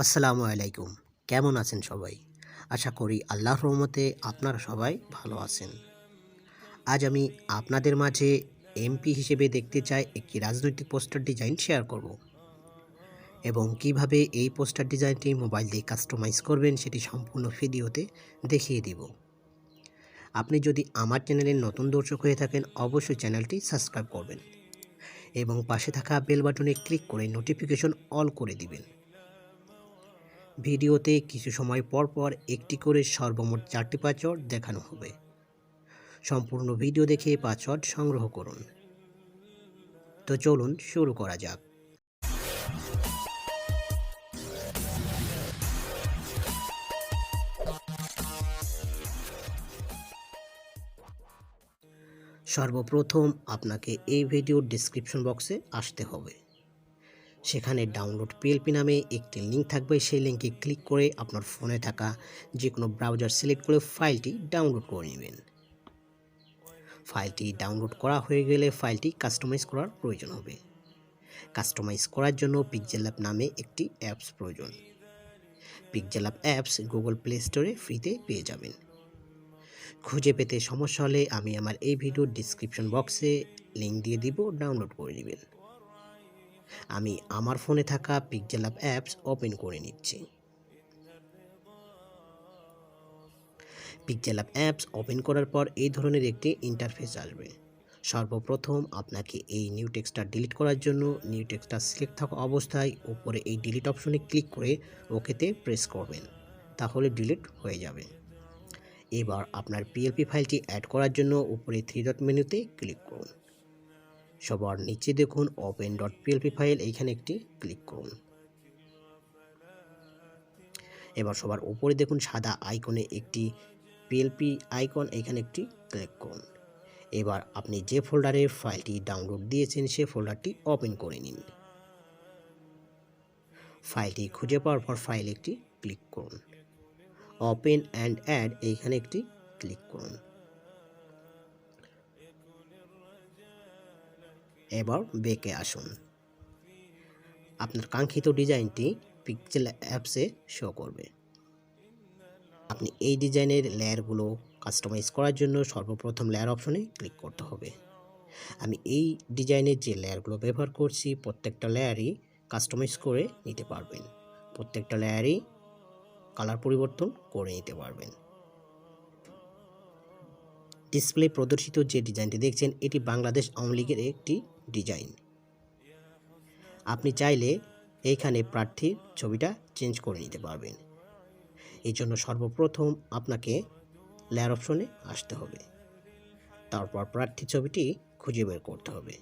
আসসালামু আলাইকুম। কেমন আছেন সবাই? আশা করি আল্লাহর রহমতে আপনারা সবাই ভালো আছেন। আজ আমি আপনাদের মাঝে এমপি হিসেবে দেখতে চাই একটি রাজনৈতিক পোস্টার ডিজাইন শেয়ার করব এবং কিভাবে এই পোস্টার ডিজাইনটি মোবাইল দিয়ে কাস্টমাইজ করবেন সেটি সম্পূর্ণ ভিডিওতে দেখিয়ে দিব। আপনি যদি আমার চ্যানেলের নতুন দর্শক হয়ে থাকেন অবশ্যই চ্যানেলটি সাবস্ক্রাইব করবেন এবং পাশে থাকা বেল বাটনে ক্লিক করে নোটিফিকেশন অল করে দিবেন। ভিডিওতে কিছু সময় পর পর একটি করে সর্বমোট 4টি পাসওয়ার্ড দেখানো হবে। সম্পূর্ণ ভিডিও দেখে পাসওয়ার্ড সংগ্রহ করুন। তো চলুন শুরু করা যাক। সর্বপ্রথম আপনাকে এই ভিডিওর ডেসক্রিপশন বক্সে আসতে হবে। সেখানে ডাউনলোড পিএলপি নামে একটি লিঙ্ক থাকবে। সেই লিঙ্কে ক্লিক করে আপনার ফোনে থাকা যে কোনো ব্রাউজার সিলেক্ট করে ফাইলটি ডাউনলোড করে নেবেন। ফাইলটি ডাউনলোড করা হয়ে গেলে ফাইলটি কাস্টমাইজ করার প্রয়োজন হবে। কাস্টমাইজ করার জন্য পিক্সেল ল্যাব নামে একটি অ্যাপস প্রয়োজন। Pixel lab apps Google play স্টোরে ফ্রিতে পেয়ে যাবেন। খুঁজে পেতে সমস্যা হলে আমি আমার এই ভিডিওর ডিসক্রিপশন বক্সে লিঙ্ক দিয়ে দিব, ডাউনলোড করে নেবেন। আমি আমার ফোনে থাকা পিক্সেল ল্যাব অ্যাপস ওপেন করে নিচ্ছি। পিক্সেল ল্যাব অ্যাপস ওপেন করার পর এই ধরনের একটি ইন্টারফেস আসবে। সর্বপ্রথম আপনাকে এই নিউ টেক্সটটা ডিলিট করার জন্য নিউ টেক্সটটা সিলেক্ট থাকা অবস্থায় উপরে এই ডিলিট অপশনে ক্লিক করে ওকেতে প্রেস করবেন, তাহলে ডিলিট হয়ে যাবে। এবার আপনার পিএলপি ফাইলটি অ্যাড করার জন্য উপরে 3 ডট মেনুতে ক্লিক করুন। সবার নিচে দেখুন ওপেন ডট পিএলপি ফাইল, এইখানে একটি ক্লিক করুন। এবার সবার উপরে দেখুন সাদা আইকনে একটি পিএলপি আইকন, এখানে একটি ক্লিক করুন। এবার আপনি যে ফোল্ডারে ফাইলটি ডাউনলোড দিয়েছেন সে ফোল্ডারটি ওপেন করে নিন। ফাইলটি খুঁজে পাওয়ার পর ফাইল একটি ক্লিক করুন। ওপেন অ্যান্ড অ্যাড এইখানে একটি ক্লিক করুন। এবার ব্যাকে আসুন। আপনার কাঙ্ক্ষিত ডিজাইনটি পিক্সেল অ্যাপসে শো করবে। আপনি এই ডিজাইনের লেয়ারগুলো কাস্টমাইজ করার জন্য সর্বপ্রথম লেয়ার অপশনে ক্লিক করতে হবে। আমি এই ডিজাইনের যে লেয়ারগুলো ব্যবহার করছি প্রত্যেকটা লেয়ারই কাস্টমাইজ করে নিতে পারবেন। প্রত্যেকটা লেয়ারই কালার পরিবর্তন করে নিতে পারবেন। ডিসপ্লে প্রদর্শিত যে ডিজাইনটি দেখছেন এটি বাংলাদেশ আওয়ামী লীগের একটি ডিজাইন। আপনি চাইলে এইখানে প্রার্থীর ছবিটা চেঞ্জ করে নিতে পারবেন। এই জন্য সর্বপ্রথম আপনাকে লেয়ার অপশনে আসতে হবে, তারপর প্রার্থীর ছবিটি খুঁজে বের করতে হবে।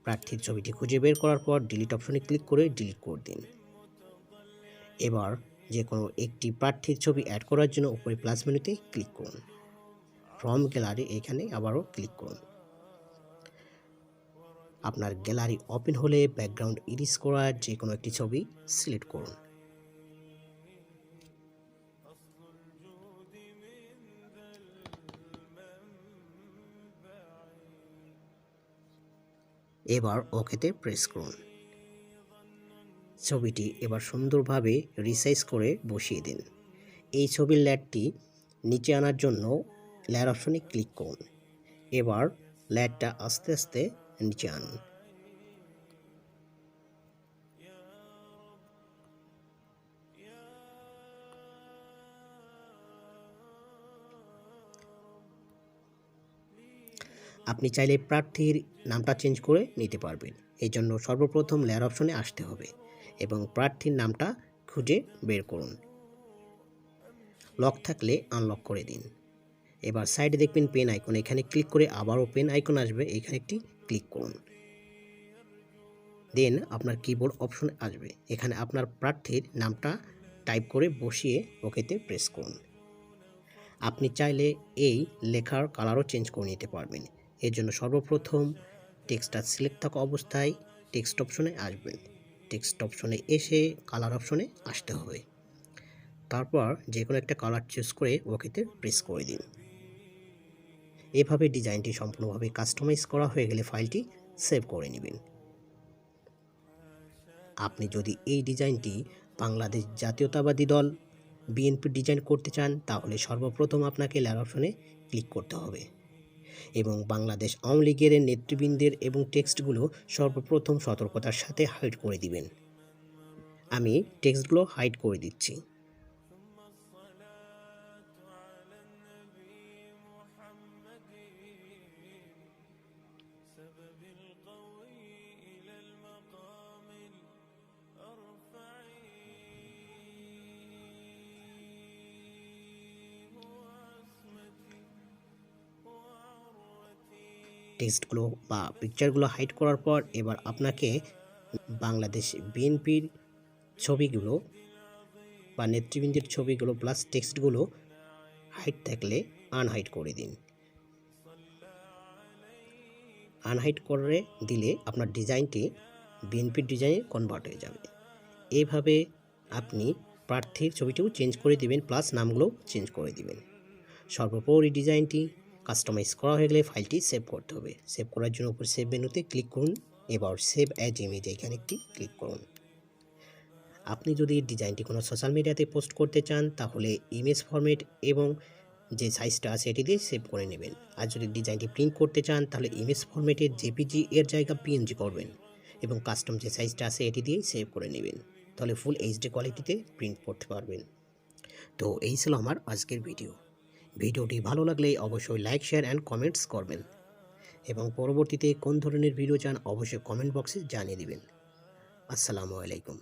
প্রার্থীর ছবিটি খুঁজে বের করার পর ডিলিট অপশনে ক্লিক করে ডিলিট করে দিন। এবার যে কোনো একটি প্রার্থীর ছবি অ্যাড করার জন্য উপরে প্লাস মেনুতে ক্লিক করুন। ফ্রম গ্যালারি এখানে আবারও ক্লিক করুন। আপনার গ্যালারি ওপেন হলে ব্যাকগ্রাউন্ড ইরেজ করার যে কোনো একটি ছবি সিলেক্ট করুন। এবার ওকেতে প্রেস করুন। ছবিটি এবার সুন্দরভাবে রিসাইজ করে বসিয়ে দিন। এই ছবির লেয়ারটি নিচে আনার জন্য লেয়ার অপশনে ক্লিক করুন। এবার লেয়ারটা আস্তে আস্তে নিচে আনুন। আপনি চাইলে প্রার্থীর নামটা চেঞ্জ করে নিতে পারবেন। এই জন্য সর্বপ্রথম লেয়ার অপশনে আসতে হবে এবং প্রার্থীর নামটা খুঁজে বের করুন। লক থাকলে আনলক করে দিন। এবার সাইডে দেখবেন পেন আইকন, এখানে ক্লিক করে আবারও পেন আইকন আসবে, এখানে একটি ক্লিক করুন। দেন আপনার কিবোর্ড অপশনে আসবে, এখানে আপনার প্রার্থীর নামটা টাইপ করে বসিয়ে ওকেতে প্রেস করুন। আপনি চাইলে এই লেখার কালারও চেঞ্জ করে নিতে পারবেন। এর জন্য সর্বপ্রথম টেক্সটটা সিলেক্ট থাকা অবস্থায় টেক্সট অপশনে আসবেন। টেক্সট অপশনে এসে কালার অপশনে আসতে হবে। তারপর যে কোনো একটা কালার চুজ করে ওকেতে প্রেস করে দিন। এভাবে ডিজাইনটি সম্পূর্ণভাবে কাস্টমাইজ করা হয়ে গেলে ফাইলটি সেভ করে নেবেন। আপনি যদি এই ডিজাইনটি বাংলাদেশ জাতীয়তাবাদী দল বিএনপি ডিজাইন করতে চান, তাহলে সর্বপ্রথম আপনাকে লেয়ার অপশনে ক্লিক করতে হবে এবং বাংলাদেশ আওয়ামী লীগের নেতৃবৃন্দের এবং টেক্সটগুলো সর্বপ্রথম সতর্কতার সাথে হাইড করে দিবেন। আমি টেক্সটগুলো হাইড করে দিচ্ছি। টেক্সটগুলো বা পিকচারগুলো হাইড করার পর এবার আপনাকে বাংলাদেশ বিএনপির ছবিগুলো বা নেতৃবৃন্দের ছবিগুলো প্লাস টেক্সটগুলো হাইড থাকলে আনহাইড করে দিন। আনহাইড করে দিলে আপনার ডিজাইনটি বিএনপির ডিজাইনে কনভার্ট হয়ে যাবে। এইভাবে আপনি প্রার্থীর ছবিটিও চেঞ্জ করে দিবেন, প্লাস নামগুলোও চেঞ্জ করে দিবেন। সর্বোপরি ডিজাইনটি কাস্টমাইজ করা হয়ে গেলে ফাইলটি সেভ করতে হবে। সেভ করার জন্য উপর সেভ মেনুতে ক্লিক করুন, এবার সেভ অ্যাজ ইমেজ এখানে একটি ক্লিক করুন। আপনি যদি ডিজাইনটি কোনো সোশ্যাল মিডিয়াতে পোস্ট করতে চান, তাহলে ইমেজ ফরম্যাট এবং যে সাইজটা আছে এটি দিয়ে সেভ করে নেবেন। আর যদি ডিজাইনটি প্রিন্ট করতে চান, তাহলে ইমেজ ফরম্যাটে জেপিজি এর জায়গা পিএনজি করবেন এবং কাস্টম যে সাইজটা আছে এটি দিয়েই সেভ করে নেবেন। তাহলে ফুল এইচডি কোয়ালিটিতে প্রিন্ট করতে পারবেন। তো এই ছিল আমার আজকের ভিডিও। ভিডিওটি ভালো লাগলে অবশ্যই লাইক, শেয়ার অ্যান্ড কমেন্টস করবেন এবং পরবর্তীতে কোন ধরনের ভিডিও চান অবশ্যই কমেন্ট বক্সে জানিয়ে দিবেন। আসসালামু আলাইকুম।